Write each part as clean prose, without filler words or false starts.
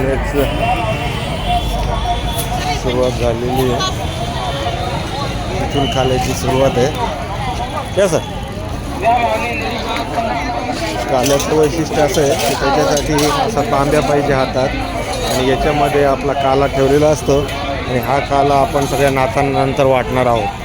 काल्याच सुरुवात झालेली आहे. इथून काल्याची सुरुवात आहे. कसं काल्याचं वैशिष्ट्य असं आहे की त्याच्यासाठी असा तांब्या पाहिजे हातात आणि याच्यामध्ये आपला काला ठेवलेला असतो आणि हा काला आपण सगळ्या नाथांनंतर वाटणार आहोत.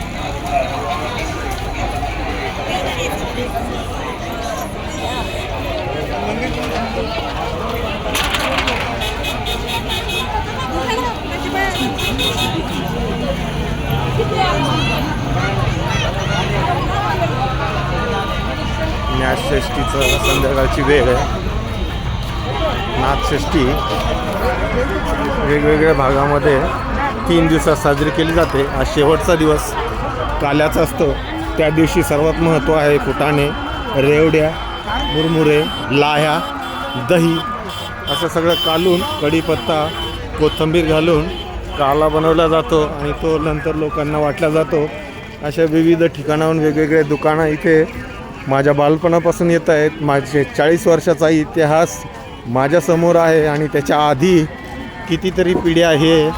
नाथषष्ठीचं संध्याकाळची वेळ आहे. नाथषष्ठी वेगवेगळ्या भागामध्ये 3 दिवसात साजरी केली जाते. आज शेवटचा दिवस काल्याचा असतो. त्या दिवशी सर्वात महत्त्व आहे फुटाणे, रेवड्या, मुरमुरे, लाह्या, दही असं सगळं कालून कढीपत्ता कोथिंबीर घालून काला बनवला जातो आणि तो नंतर लोकांना वाटला जातो. अशा विविध ठिकाणाहून वेगवेगळे दुकानं इथे माझ्या बालपणापासून येत आहेत. माझे 40 वर्षाचा इतिहास माझ्यासमोर आहे आणि त्याच्या आधी कितीतरी पिढ्या हे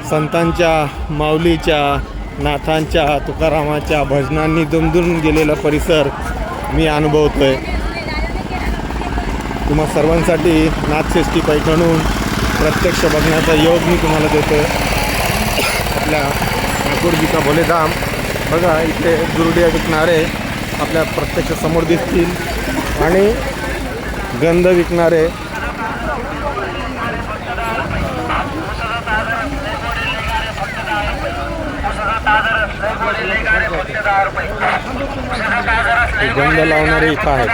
संतांच्या, माऊलीच्या, नाथांच्या, तुकारामाच्या भजनांनी दुमदुमून गेलेला परिसर मी अनुभवतो आहे. तुम्हा सर्वांसाठी नाथषष्ठी पैठणहून प्रत्यक्ष बघण्याचा योग मी तुम्हाला देतो आहे. आपल्या ठाकूरजी का भोलेधाम बघा, इथे दुर्ड्या विकणारे आपल्या प्रत्यक्ष समोर दिसतील आणि गंध विकणारे गंध लावणारे इथं आहेत.